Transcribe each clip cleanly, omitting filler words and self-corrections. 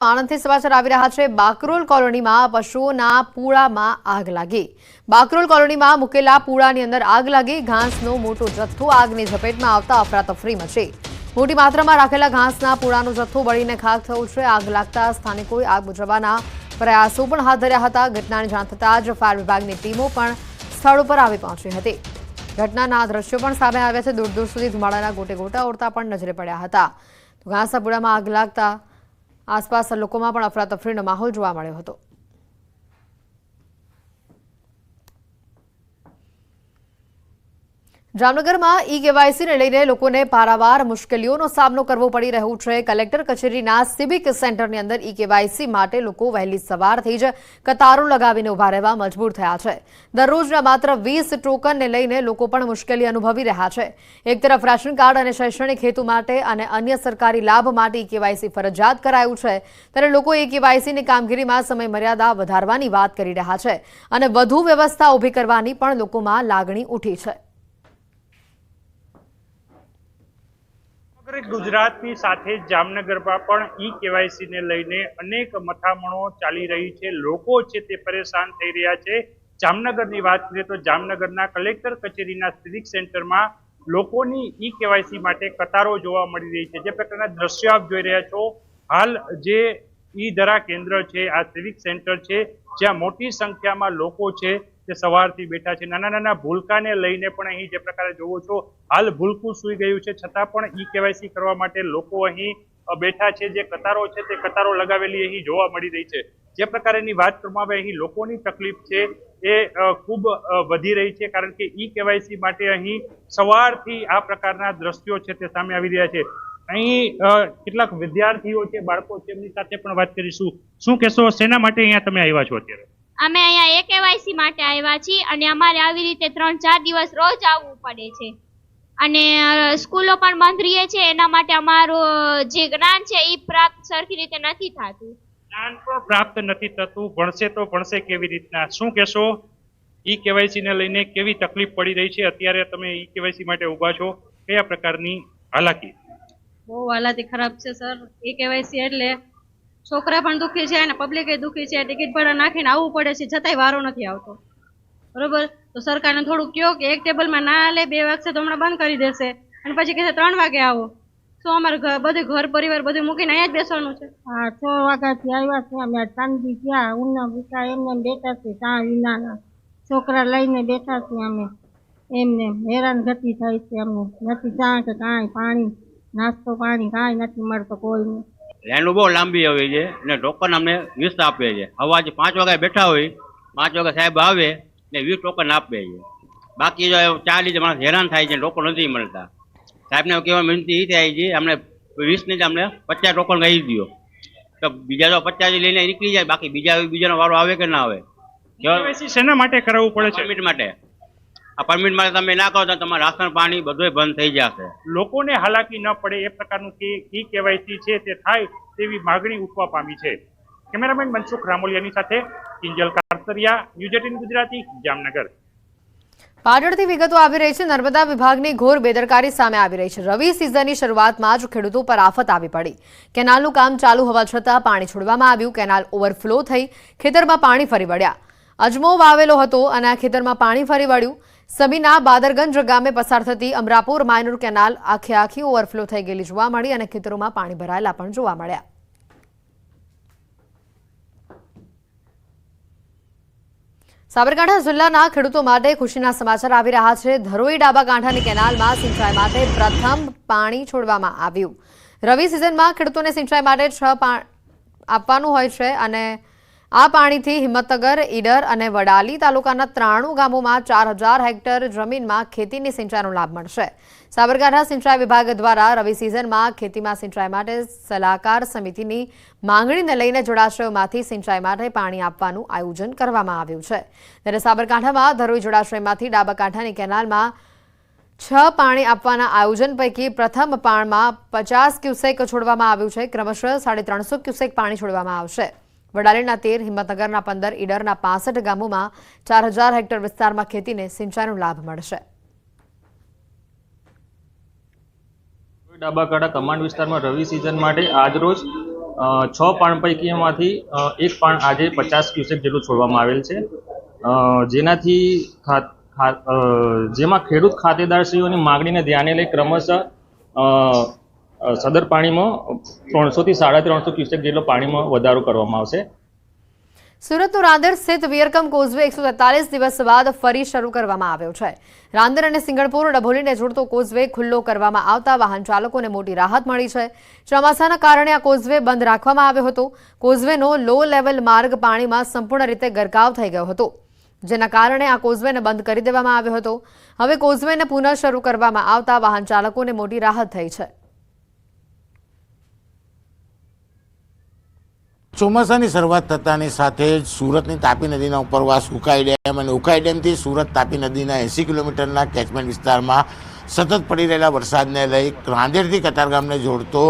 આણંદથી સમાચાર આવી રહ્યા છે। બાકરોલ કોલોનીમાં પશુઓના પૂળામાં આગ લાગી। બાકરોલ કોલોનીમાં મૂકેલા પૂળાની અંદર આગ લાગી। ઘાસનો મોટો જથ્થો આગની ઝપેટમાં આવતા અફરાતફરી મચી। મોટી માત્રામાં રાખેલા ઘાસના પૂળાનો જથ્થો બળીને ખાખ થયો છે। આગ લાગતા સ્થાનિકોએ આગ બુઝાવવાના પ્રયાસો પણ હાથ ધર્યા હતા। ઘટનાની જાણ થતાં જ ફાયર વિભાગની ટીમો પણ સ્થળ ઉપર આવી પહોંચી હતી। ઘટનાના દ્રશ્યો પણ સામે આવ્યા છે। દૂર દૂર સુધી ધુમાડાના ગોટે ગોટા ઉડતા પણ નજરે પડ્યા હતા। તો ઘાસના પૂળામાં આગ લાગતા आसपास लोकों पण अफरातफरीनो माहौल जोवा मळ्यो हतो। जामनगर में ई-केवायसी ने लईने लोकोने पारावार मुश्केलीओनो सामनो करवो पड़ी रह्यो छे। कलेक्टर कचेरीना सिविक सेंटरनी अंदर ई-केवायसी माटे लोको वहेली सवारथी ज कतारो लगावीने उभा रहेवा मजबूर थया छे। दररोजना मात्र 20 टोकन ने लईने लोको पण मुश्केली अनुभवी रह्या छे। एक तरफ राशन कार्ड अने शैक्षणिक हेतु माटे अने अन्य सरकारी लाभ माटे ई-केवायसी फरजियात करायुं छे, त्यारे लोको ई-केवायसीनी कामगीरीमां समय मर्यादा वधारवानी वात करी रह्या छे अने वधु व्यवस्था ऊभी करवानी पण लोकोमां लागणी उठी छे। गुजरातनी साथे जामनगरमां पण ई-केवायसी ने लईने अनेक मथामणो चाली रही छे। लोको छे ते परेशान थई रह्या छे। जामनगरनी वात करीए तो जामनगरना कलेक्टर कचेरीना सिविक सेंटरमां लोकोनी ई-केवायसी माटे कतारो जोवा मळी रही छे। जे प्रकारना दृश्य आप जोई रह्या छो, हाल जे ई-धरा केन्द्र छे, आ सिविक सेंटर छे, ज्यां मोटी संख्यामां लोको छे ते सवारथी बेठा छे। नाना नाना भूलकाने लईने पण અહીં જે પ્રકારે જોવો છો, હાલ ભૂલકું સૂઈ ગયું છે, છતાં પણ ई-केवायसी કરવા માટે લોકો અહીં બેઠા છે। જે કતારો છે તે કતારો લગાવેલી અહીં જોવા મળી રહી છે। જે પ્રકારેની વાત કરવામાં આવે, અહીં લોકોની તકલીફ છે એ ખૂબ વધી રહી છે, કારણ કે ई-केवायसी માટે અહીં સવારથી આ પ્રકારના દ્રશ્યો છે તે સામે આવી રહ્યા છે। અહીં કેટલાક વિદ્યાર્થીઓ છે, બાળકો છે, એમની સાથે પણ વાત કરીશું। શું કહેશો, શેના માટે અહીંયા તમે આવ્યા છો અત્યારે? અમે અહીંયા ई-केवायसी માટે આવ્યા છીએ અને અમારે આવી રીતે 3-4 દિવસ રોજ આવવું પડે છે અને સ્કૂલો પણ બંધ રહે છે। એના માટે અમારું જે જ્ઞાન છે એ પ્રાપ્ત સરખી રીતે નથી થતું। જ્ઞાન પણ પ્રાપ્ત નથી થતું, ભણશે તો ભણશે કેવી રીતના? શું કહેશો, ई-केवायसी ને લઈને કેવી તકલીફ પડી રહી છે? અત્યારે તમે ई-केवायसी માટે ઊભા છો, કયા પ્રકારની હાલાકી? બહુ હાલાતી ખરાબ છે સર। ई-केवायसी એટલે છોકરા પણ દુખી છે અને પબ્લિક એ દુખી છે। ટિકિટ ભાડા નાખીને આવવું પડે છે, છતાંય વારો નથી આવતો, બરોબર? તો સરકારને થોડું કહો કે એક ટેબલમાં ના હાલે, 2 વાગશે તો હમણાં બંધ કરી દેશે અને પછી કહેશે 3 વાગે આવો। શું અમારે બધું ઘર પરિવાર બધું મૂકીને અહીંયા જ બેસવાનું છે? હા, 6 વાગ્યાથી આવ્યા છે અમે। ઠંડી ત્યાં ઉના ભૂકા એમને બેઠા છે, ત્યાં વિનાના છોકરા લઈને બેઠા છે અમે। એમને હેરાન ગતિ થાય છે અમને। નથી ચા કે કાંઈ પાણી, નાસ્તો પાણી કાંઈ નથી મળતો કોઈને। લાઈનો બહુ લાંબી હોય છે અને ટોકન અમને 20 આપે છે। સવારે 5 વાગે બેઠા હોય, 5 વાગે સાહેબ આવે ને 20 ટોકન આપે છે। બાકી જો 4 લીધે માણસ હેરાન થાય છે, લોકો નથી મળતા। સાહેબને કહેવા વિનંતી એ થાય છે, અમને 20 નહીં અમને 50 ટોકન કહી દો, તો બીજા તો 50 લઈને નીકળી જાય, બાકી બીજાનો વારો આવે કે ના આવે। ई-केवायसी શેના માટે કરાવવું પડે છે? પરમિટ માટે। આ પરમિટ માટે તમે ના કરો તો તમારે રાશન પાણી બધું બંધ થઈ જશે। લોકોને હાલાકી ન પડે એ પ્રકારનું કે ई-केवायसी છે તે થાય તેવી માગણી ઉઠવા પામી છે। કેમેરામેન મનસુખ રામોલિયાની સાથે કિંજલ કારતરિયા, ન્યૂઝ 18 ગુજરાતી, જામનગર। પાટણથી વિગતો આવી રહી છે। નર્મદા વિભાગની ઘોર બેદરકારી સામે આવી રહી છે। રવિ સિઝનની શરૂઆતમાં જ ખેડૂતો પર આફત આવી પડી। કેનાલનું કામ ચાલુ હોવા છતાં પાણી છોડવામાં આવ્યું। કેનાલ ઓવરફ્લો થઈ ખેતરમાં પાણી ફરી વળ્યા। અજમો વાવેલો હતો અને આ ખેતરમાં પાણી ફરી વળ્યું। સમીના બાદરગંજ ગામે પસાર થતી અમરાપુર માયનુર કેનાલ આખે આખી ઓવરફ્લો થઈ ગયેલી જોવા મળી અને ખેતરોમાં પાણી ભરાયેલા પણ જોવા મળ્યા। સાબરકાંઠા જિલ્લાના ખેડૂતો માટે ખુશીના સમાચાર આવી રહ્યા છે। ધરોઈ ડાબા કાંઠાની કેનાલમાં સિંચાઈ માટે પ્રથમ પાણી છોડવામાં આવ્યું। રવિ સિઝનમાં ખેડૂતોને સિંચાઈ માટે 6 આપવાનું હોય છે અને આ પાણીથી હિંમતનગર, ઈડર અને વડાલી તાલુકાના 93 ગામોમાં 4000 હેક્ટર જમીનમાં ખેતીની સિંચાઈનો લાભ મળશે। સાબરકાંઠા સિંચાઈ વિભાગ દ્વારા રવિ સિઝનમાં ખેતીમાં સિંચાઈ માટે સલાહકાર સમિતિની માંગણીને લઈને જળાશયોમાંથી સિંચાઈ માટે પાણી આપવાનું આયોજન કરવામાં આવ્યું છે। ત્યારે સાબરકાંઠામાં ધરોઈ જળાશયમાંથી ડાબા કાંઠાની કેનાલમાં 6 પાણી આપવાના આયોજન પૈકી પ્રથમ પાણમાં 50 ક્યુસેક છોડવામાં આવ્યું છે। ક્રમશઃ 350 ક્યુસેક પાણી છોડવામાં આવશે। વડાલીના 13, હિંમતનગરના 15, ઈડરના 65 ગામોમાં 4000 હેક્ટર વિસ્તારમાં ખેતીને સિંચાઈનો લાભ મળશે। ડાબા કાંઠા કમાન્ડ વિસ્તારમાં રવિ સિઝન માટે આજરોજ 6 પાણ પૈકીમાંથી એક પાણ આજે 50 ક્યુસેક જેટલું છોડવામાં આવેલ છે, જેનાથી જેમાં ખેડૂત ખાતેદારશ્રીઓની માગણીને ધ્યાને લઈ ક્રમશઃ સદર પાણીમાં 300 થી 350 ક્યુસેક જેટલો પાણીમાં વધારો કરવામાં આવશે। સુરતનું રાંદેર સ્થિત વિયરકમ કોઝવે 143 દિવસ બાદ ફરી શરૂ કરવામાં આવ્યો છે। રાંદેર અને સિંગણપુર ડભોલીને જોડતો કોઝવે ખુલ્લો કરવામાં આવતા વાહન ચાલકોને મોટી રાહત મળી છે। ચોમાસાના કારણે આ કોઝવે બંધ રાખવામાં આવ્યો હતો। કોઝવેનો લો લેવલ માર્ગ પાણીમાં સંપૂર્ણ રીતે ગરકાવ થઈ ગયો હતો, જેના કારણે આ કોઝવેને બંધ કરી દેવામાં આવ્યો હતો। હવે કોઝવેને પુનઃ શરૂ કરવામાં આવતા વાહન ચાલકોને મોટી રાહત થઈ છે। ચોમાસાની શરૂઆત થતાની સાથે જ સુરતની તાપી નદીના ઉપરવાસ ઉકાઈ ડેમ અને ઉકાઈ ડેમથી સુરત તાપી નદીના 80 કિલોમીટરના કેચમેન્ટ વિસ્તારમાં સતત પડી રહેલા વરસાદને લઈ રાંદેરથી કતારગામને જોડતો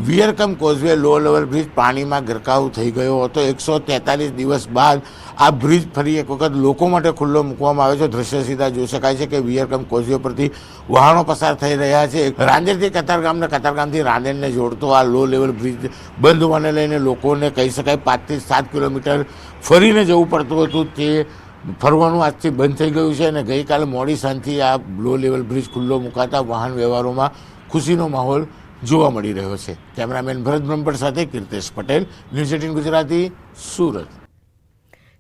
વિયરકમ કોઝવે લો લેવલ બ્રિજ પાણીમાં ગરકાવ થઈ ગયો હતો। 143 દિવસ બાદ આ બ્રિજ ફરી એક વખત લોકો માટે ખુલ્લો મૂકવામાં આવ્યો છે। દ્રશ્ય સીધા જોઈ શકાય છે કે વિયરકમ કોઝવે પરથી વાહનો પસાર થઈ રહ્યા છે। રાંદેરથી કતારગામને કતારગામથી રાંદેરને જોડતો આ લો લેવલ બ્રિજ બંધ હોવાને લઈને લોકોને કહી શકાય 5 થી 7 કિલોમીટર ફરીને જવું પડતું હતું, તે ફરવાનું આજથી બંધ થઈ ગયું છે અને ગઈકાલે મોડી સાંજથી આ લો લેવલ બ્રિજ ખુલ્લો મુકાતા વાહન વ્યવહારોમાં ખુશીનો માહોલ જોવા મળી રહ્યો છે। કેમેરામેન ભરત બ્રહ્મભટ્ટ સાથે કીર્તેશ પટેલ, ન્યૂઝ 18 ગુજરાતી, સુરત।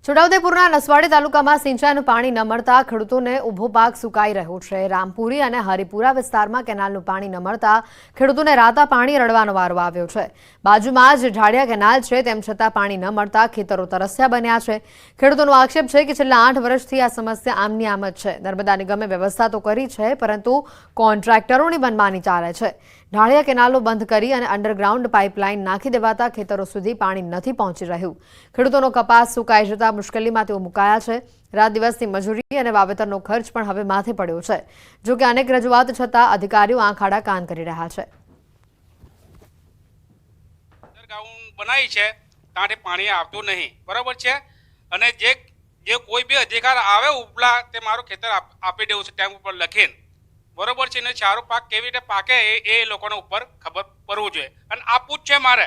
છોટાઉદેપુરના નસવાડી તાલુકામાં સિંચાઈનું પાણી ન મળતા ખેડૂતોને ઊભો પાક સુકાઈ રહ્યો છે। રામપુરી અને હરિપુરા વિસ્તારમાં કેનાલનું પાણી ન મળતા ખેડૂતોને રાતા પાણી રડવાનો વારો આવ્યો છે। બાજુમાં જ ઢાળિયા કેનાલ છે, તેમ છતાં પાણી ન મળતા ખેતરો તરસ્યા બન્યા છે। ખેડૂતોનો આક્ષેપ છે કે છેલ્લા 8 વર્ષથી આ સમસ્યા આમની આમ જ છે। નર્મદા નિગમે વ્યવસ્થા તો કરી છે, પરંતુ કોન્ટ્રાક્ટરોની મનમાની ચાલે છે। ઢાળિયા કેનાલો બંધ કરી અને અંડરગ્રાઉન્ડ પાઇપલાઇન નાખી દેવાતા ખેતરો સુધી પાણી નથી પહોંચી રહ્યું। ખેડૂતોનો કપાસ સુકાઈ જતા મુશ્કેલીમાં તેઓ મુકાયા છે। રાત દિવસની મજૂરી અને વાવેતરનો ખર્ચ પણ હવે માથે પડ્યો છે। જો કે અનેક રજૂઆત છતાં અધિકારીઓ આંખ આડા કાન કરી રહ્યા છે। બનાવી છે ત્યાંથી પાણી આવતું નહીં, બરાબર છે, અને જે કોઈ બી અધિકાર આવે ઉપલા તે મારું ખેતર આપી દેવું છે ટાઈમ ઉપર લખીને, બરોબર છે, ને ચારો પાક કેવી રીતે પાકે એ લોકોને ઉપર ખબર પડવું જોઈએ અને આપવું જ છે મારે,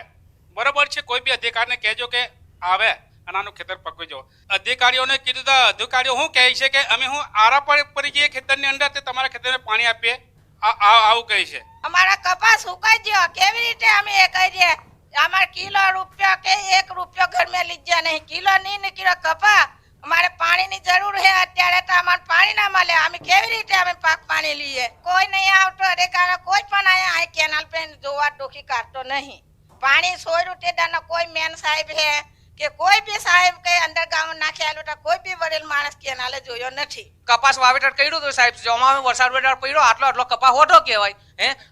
બરોબર છે। કોઈ બી અધિકારીને કહેજો કે આવે અને આનું ખેતર પકવી જાઓ। અધિકારીઓને કીધું તો અધિકારીઓ શું કહે છે કે અમે હું આરા પડી જઈએ ખેતરની અંદર તે તમારા ખેતરને પાણી આપીએ, આવું કહે છે। અમારા કપાસ સુકાઈ ગયો, કેવી રીતે અમે એ કરીએ? અમારે કિલો રૂપિયા કે 1 રૂપિયો ઘર में लीजिए नहीं, किलो नहीं निकलो कपा। हमारे पानी की जरूर है, अत्यारे तो हमारे पानी ना मिले, हमें केवी रीते हमें पाक पानी लिए। कोई नहीं आवतो अधिकार, कोई पण आया है केनाल पे जोवा टोकी काटतो नहीं। पानी 100 रुपये कोई मेन साहेब है કે કોઈ બી સાહેબ કે અંડરગ્રાઉન્ડ નાખ્યાલું તો કોઈ બી વડેલ માણસ કેનાલે જોયો નથી। કપાસ વાવેતર કર્યું તો સાહેબ, જોમાં વરસાદ વેટર પડ્યો, આટલો કપા હોઠો કહેવાય,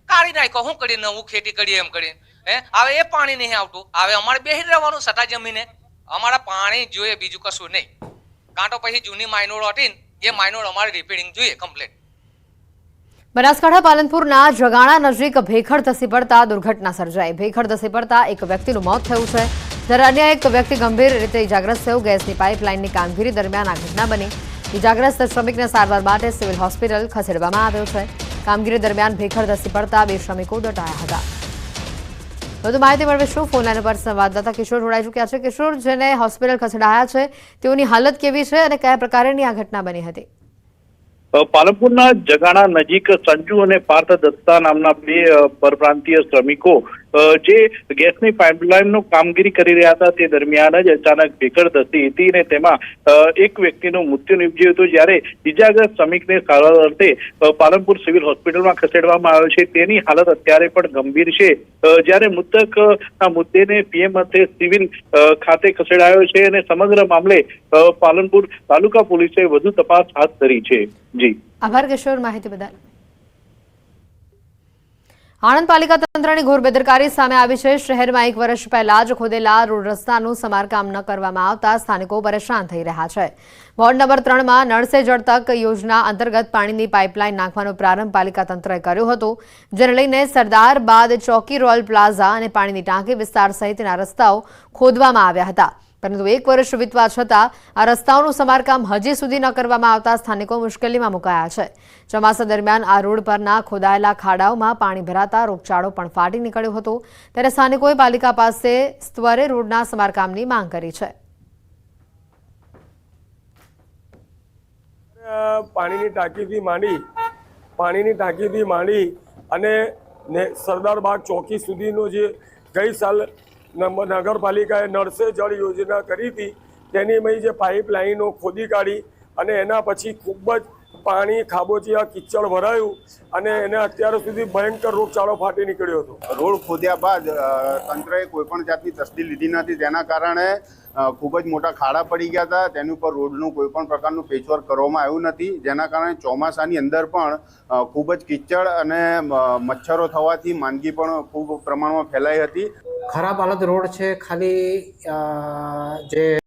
કાઢી નાખ્યો, શું કરી નવું ખેતી કરીએ એમ કરીને, હવે એ પાણી નહીં આવતું, હવે અમારે બેસી રહેવાનું સટા જમીને, અમારા પાણી જોઈએ, બીજું કશું નહીં। કાં તો પછી જૂની માઇનોર હતી ને એ માઇનોર અમારે રિપેરિંગ જોઈએ કમ્પ્લીટ। બનાસકાંઠા પાલનપુરના જગાણા નજીક ભેખડ ધસી પડતા દુર્ઘટના સર્જાઈ। ભેખડ ધસી પડતા એક વ્યક્તિનું મોત થયું છે, જ્યારે અન્ય એક વ્યક્તિ ગંભીર રીતે ઇજાગ્રસ્ત થયો। ગેસની પાઇપલાઇનની કામગીરી દરમિયાન આ ઘટના બની। ઇજાગ્રસ્ત શ્રમિકને સારવાર માટે સિવિલ હોસ્પિટલ ખસેડવામાં આવ્યો છે। કામગીરી દરમિયાન ભેખડ ધસી પડતા 2 શ્રમિકો દટાયા હતા। વધુ માહિતી મેળવીશું, ફોન લાઈન પર સંવાદદાતા કિશોર જોડાઈ ચૂક્યા છે। કિશોર, જેને હોસ્પિટલ ખસેડાયા છે તેઓની હાલત કેવી છે અને કયા પ્રકારની આ ઘટના બની હતી? પાલનપુરના જગાણા નજીક સંજુ અને પાર્થ દત્તા નામના 2 પરપ્રાંતીય શ્રમિકો જે ગેસની પાઇપલાઇનનું કામગીરી કરી રહ્યા હતા તે દરમિયાન જ અચાનક ભેખડ ધસી હતી અને તેમાં એક વ્યક્તિનું મૃત્યુ નીપજ્યું હતું, જ્યારે ઇજાગ્રસ્ત શ્રમિકને સારવાર અર્થે પાલનપુર સિવિલ હોસ્પિટલમાં ખસેડવામાં આવ્યો છે। તેની હાલત અત્યારે પણ ગંભીર છે, જ્યારે મૃતકના મૃતદેહને પીએમ અર્થે સિવિલ ખાતે ખસેડાયો છે અને સમગ્ર મામલે પાલનપુર તાલુકા પોલીસે વધુ તપાસ હાથ ધરી છે। જી આભાર કિશોર, માહિતી બદલ। આણંદ પાલિકા તંત્રની ઘોર બેદરકારી સામે આવી છે। શહેરમાં 1 વર્ષ પહેલા જ ખોદેલા રોડ રસ્તાનું સમારકામ ન કરવામાં આવતા સ્થાનિકો પરેશાન થઈ રહ્યા છે। વોર્ડ નંબર 3માં નળ સે જળ તક યોજના અંતર્ગત પાણીની પાઇપલાઇન નાખવાનો પ્રારંભ પાલિકા તંત્રએ કર્યો હતો, જેને લઈને સરદાર બાદ ચોકી રોયલ પ્લાઝા અને પાણીની ટાંકી વિસ્તાર સહિતના રસ્તાઓ ખોદવામાં આવ્યા હતા। પરંતુ 1 વર્ષ વીતવા છતાં આ રસ્તાઓનું સમારકામ હજી સુધી ન કરવામાં આવતા સ્થાનિકો મુશ્કેલીમાં મુકાયા છે. ચોમાસા દરમિયાન આ રોડ પરના ખોદાયેલા ખાડાઓમાં પાણી ભરાતા રોગચાળો પણ ફાટી નીકળ્યો હતો. ત્યારે સ્થાનિકોએ પાલિકા પાસે ત્વરે રોડના સમારકામની માંગ કરી છે. પાણીની ટાંકીથી માંડી અને સરદારબાગ ચોકી સુધીનો જે ગઈ સાલ નગરપાલિકાએ નળ સે જળ યોજના કરી હતી તેની જે પાઇપલાઇનો ખોદી કાઢી અને એના પછી ખૂબ જ પાણી ખાબોચિયા કિચડ ભરાયું અને એને અત્યાર સુધી ભયંકર રોગચાળો ફાટી નીકળ્યો હતો. રોડ ખોદ્યા બાદ તંત્રએ કોઈ પણ જાતની તસ્દી લીધી નથી. તેના કારણે ખૂબ જ મોટા ખાડા પડી ગયા હતા. તેની ઉપર રોડનું કોઈ પણ પ્રકારનું પેચવર્ક કરવામાં આવ્યું નથી, જેના કારણે ચોમાસાની અંદર પણ ખૂબ જ કિચડ અને મચ્છરો થવાથી માંદગી પણ ખૂબ પ્રમાણમાં ફેલાઈ હતી. ખરાબ હાલત રોડ છે. ખાલી જે